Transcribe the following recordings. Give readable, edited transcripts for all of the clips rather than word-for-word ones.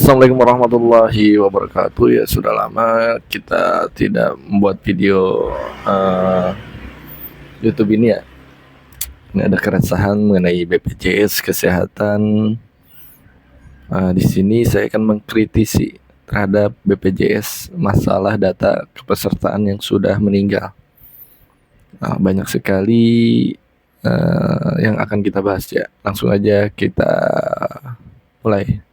Assalamualaikum warahmatullahi wabarakatuh. Ya sudah lama kita tidak membuat video YouTube ini ya. Ini ada keresahan mengenai BPJS Kesehatan. Di sini saya akan mengkritisi terhadap BPJS masalah data kepesertaan yang sudah meninggal. Banyak sekali yang akan kita bahas ya. Langsung aja kita mulai.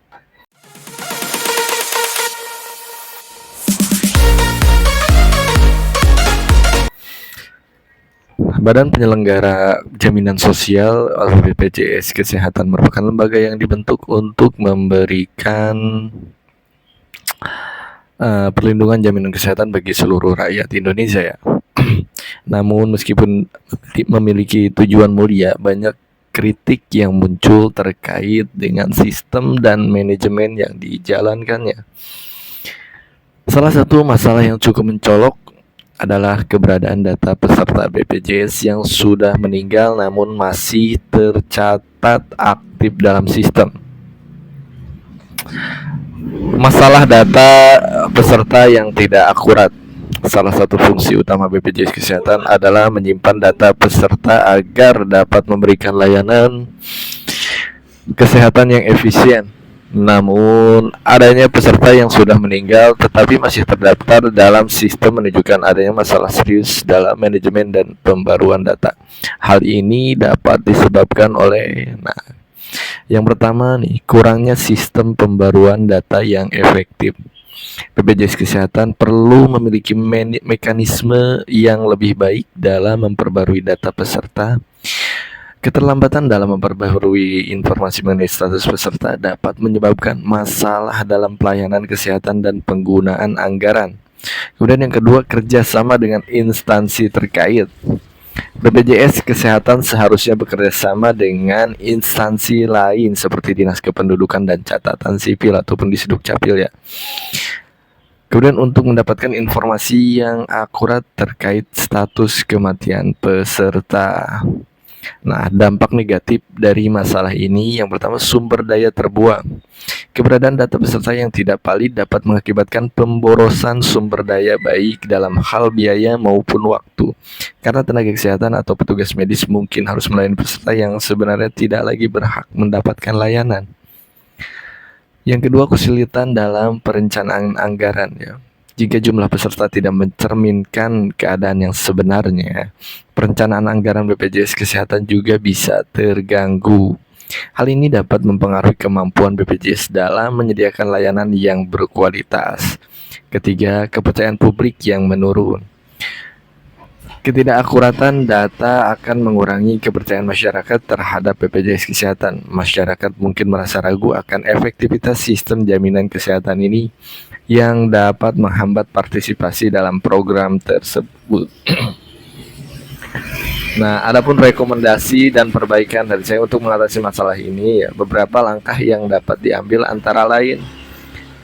Badan Penyelenggara Jaminan Sosial atau BPJS Kesehatan merupakan lembaga yang dibentuk untuk memberikan perlindungan jaminan kesehatan bagi seluruh rakyat Indonesia ya. Namun meskipun memiliki tujuan mulia, banyak kritik yang muncul terkait dengan sistem dan manajemen yang dijalankannya. Salah satu masalah yang cukup mencolok adalah keberadaan data peserta BPJS yang sudah meninggal namun masih tercatat aktif dalam sistem. Masalah data peserta yang tidak akurat. Salah satu fungsi utama BPJS Kesehatan adalah menyimpan data peserta agar dapat memberikan layanan kesehatan yang efisien. Namun, adanya peserta yang sudah meninggal tetapi masih terdaftar dalam sistem menunjukkan adanya masalah serius dalam manajemen dan pembaruan data. Hal ini dapat disebabkan oleh yang pertama kurangnya sistem pembaruan data yang efektif. BPJS Kesehatan perlu memiliki mekanisme yang lebih baik dalam memperbarui data peserta. Keterlambatan dalam memperbaharui informasi mengenai status peserta dapat menyebabkan masalah dalam pelayanan kesehatan dan penggunaan anggaran. Kemudian yang kedua, kerjasama dengan instansi terkait. BPJS Kesehatan seharusnya bekerja sama dengan instansi lain seperti Dinas Kependudukan dan Catatan Sipil ataupun di Dukcapil ya. Kemudian untuk mendapatkan informasi yang akurat terkait status kematian peserta. Dampak negatif dari masalah ini yang pertama, sumber daya terbuang. Keberadaan data peserta yang tidak valid dapat mengakibatkan pemborosan sumber daya baik dalam hal biaya maupun waktu. Karena tenaga kesehatan atau petugas medis mungkin harus melayani peserta yang sebenarnya tidak lagi berhak mendapatkan layanan. Yang kedua, kesulitan dalam perencanaan anggaran ya. Jika jumlah peserta tidak mencerminkan keadaan yang sebenarnya, perencanaan anggaran BPJS Kesehatan juga bisa terganggu. Hal ini dapat mempengaruhi kemampuan BPJS dalam menyediakan layanan yang berkualitas. Ketiga, kepercayaan publik yang menurun. Ketidakakuratan data akan mengurangi kepercayaan masyarakat terhadap BPJS Kesehatan. Masyarakat mungkin merasa ragu akan efektivitas sistem jaminan kesehatan ini yang dapat menghambat partisipasi dalam program tersebut. Adapun rekomendasi dan perbaikan dari saya untuk mengatasi masalah ini ya, beberapa langkah yang dapat diambil antara lain.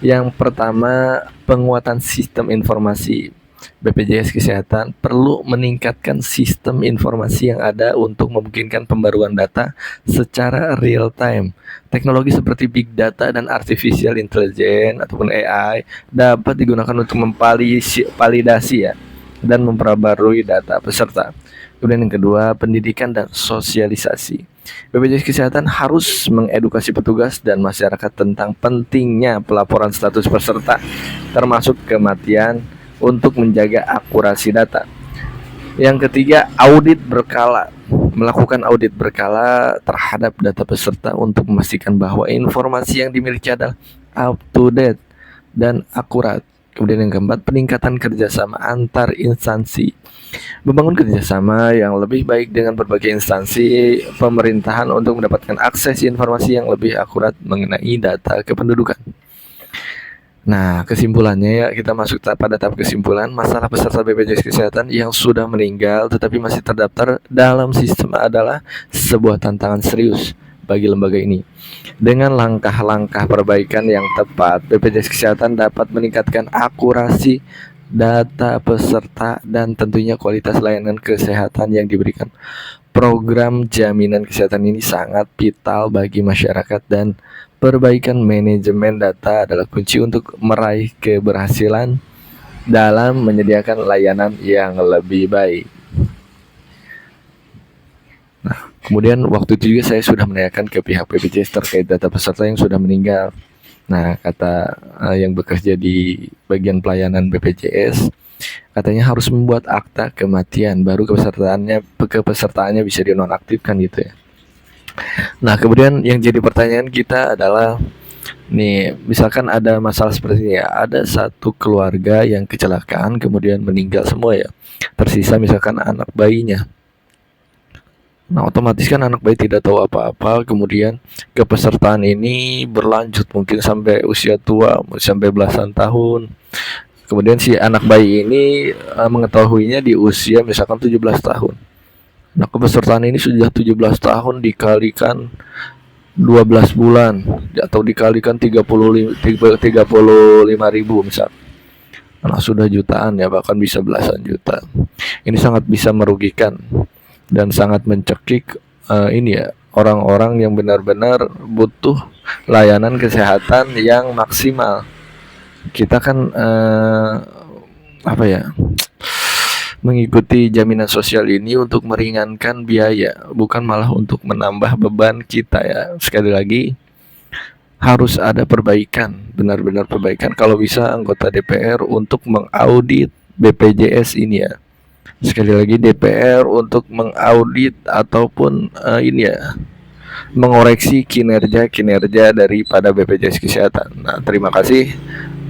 Yang pertama, penguatan sistem informasi. BPJS Kesehatan perlu meningkatkan sistem informasi yang ada untuk memungkinkan pembaruan data secara real time. Teknologi seperti big data dan artificial intelligence ataupun AI dapat digunakan untuk memvalidasi ya dan memperbarui data peserta. Kemudian yang kedua, pendidikan dan sosialisasi. BPJS Kesehatan harus mengedukasi petugas dan masyarakat tentang pentingnya pelaporan status peserta termasuk kematian untuk menjaga akurasi data. Yang ketiga, audit berkala. Melakukan audit berkala terhadap data peserta untuk memastikan bahwa informasi yang dimiliki adalah up to date dan akurat. Kemudian yang keempat, peningkatan kerjasama antar instansi. Membangun kerjasama yang lebih baik dengan berbagai instansi pemerintahan untuk mendapatkan akses informasi yang lebih akurat mengenai data kependudukan. Kesimpulannya ya, kita masuk pada tahap kesimpulan. Masalah peserta BPJS Kesehatan yang sudah meninggal tetapi masih terdaftar dalam sistem adalah sebuah tantangan serius bagi lembaga ini. Dengan langkah-langkah perbaikan yang tepat, BPJS Kesehatan dapat meningkatkan akurasi data peserta dan tentunya kualitas layanan kesehatan yang diberikan. Program jaminan kesehatan ini sangat vital bagi masyarakat dan Perbaikan manajemen data adalah kunci untuk meraih keberhasilan dalam menyediakan layanan yang lebih baik. Nah, kemudian waktu itu juga saya sudah menanyakan ke pihak BPJS terkait data peserta yang sudah meninggal. Nah, kata yang bekerja di bagian pelayanan BPJS, katanya harus membuat akta kematian baru kepesertaannya bisa dinonaktifkan gitu ya. Nah, kemudian yang jadi pertanyaan kita adalah nih, misalkan ada masalah seperti ini ya, ada satu keluarga yang kecelakaan kemudian meninggal semua ya. Tersisa misalkan anak bayinya. Nah, otomatis kan anak bayi tidak tahu apa-apa, kemudian kepesertaan ini berlanjut mungkin sampai usia tua, sampai belasan tahun. Kemudian si anak bayi ini mengetahuinya di usia misalkan 17 tahun. Nah, kepesertaan ini sudah 17 tahun dikalikan 12 bulan atau dikalikan 35.000 misal. Nah, sudah jutaan ya, bahkan bisa belasan juta. Ini sangat bisa merugikan dan sangat mencekik ini ya, orang-orang yang benar-benar butuh layanan kesehatan yang maksimal. Kita kan mengikuti jaminan sosial ini untuk meringankan biaya, bukan malah untuk menambah beban kita ya. Sekali lagi, harus ada perbaikan, benar-benar perbaikan. Kalau bisa anggota DPR untuk mengaudit BPJS ini ya. Sekali lagi, DPR untuk mengaudit ataupun mengoreksi kinerja daripada BPJS Kesehatan. Nah, terima kasih.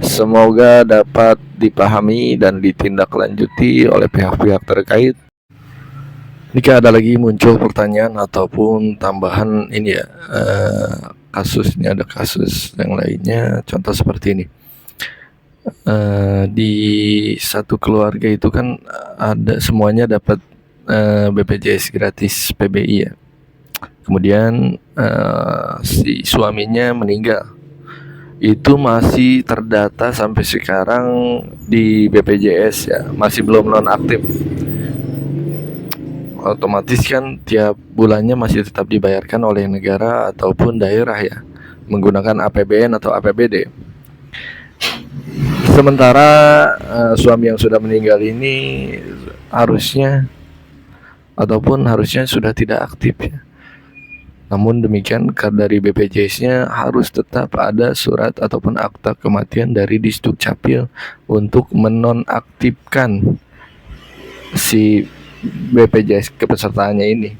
Semoga dapat dipahami dan ditindaklanjuti oleh pihak-pihak terkait. Jika ada lagi muncul pertanyaan ataupun tambahan kasusnya, ada kasus yang lainnya, contoh seperti ini. Di satu keluarga itu kan semuanya dapat BPJS gratis PBI ya. Kemudian si suaminya meninggal. Itu masih terdata sampai sekarang di BPJS ya, masih belum nonaktif. Otomatis kan tiap bulannya masih tetap dibayarkan oleh negara ataupun daerah ya, menggunakan APBN atau APBD. Sementara suami yang sudah meninggal ini harusnya sudah tidak aktif ya. Namun demikian, dari BPJS-nya harus tetap ada surat ataupun akta kematian dari Disdukcapil untuk menonaktifkan si BPJS kepesertaannya ini.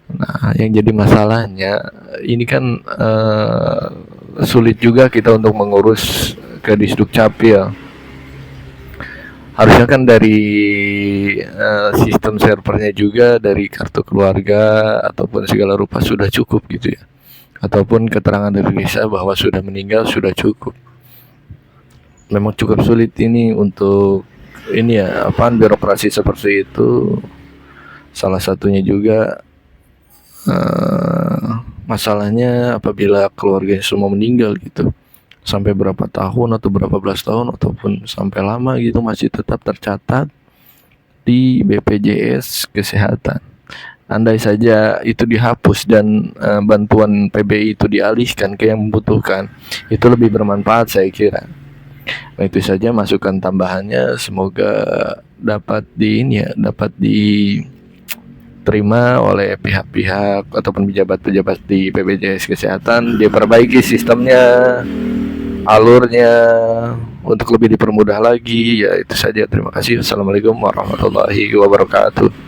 Nah, yang jadi masalahnya ini kan sulit juga kita untuk mengurus ke Disdukcapil. Harusnya kan dari sistem servernya juga, dari kartu keluarga ataupun segala rupa sudah cukup gitu ya, ataupun keterangan dari desa bahwa sudah meninggal sudah cukup. Memang cukup sulit ini untuk birokrasi seperti itu. Salah satunya juga masalahnya apabila keluarganya semua meninggal gitu, sampai berapa tahun atau berapa belas tahun ataupun sampai lama gitu, masih tetap tercatat di BPJS Kesehatan. Andai saja itu dihapus dan bantuan PBI itu dialihkan ke yang membutuhkan, itu lebih bermanfaat saya kira. Nah, itu saja masukan tambahannya, semoga dapat diterima oleh pihak-pihak ataupun pejabat-pejabat di BPJS Kesehatan. Diperbaiki sistemnya, alurnya, untuk lebih dipermudah lagi ya. Itu saja, terima kasih. Assalamualaikum warahmatullahi wabarakatuh.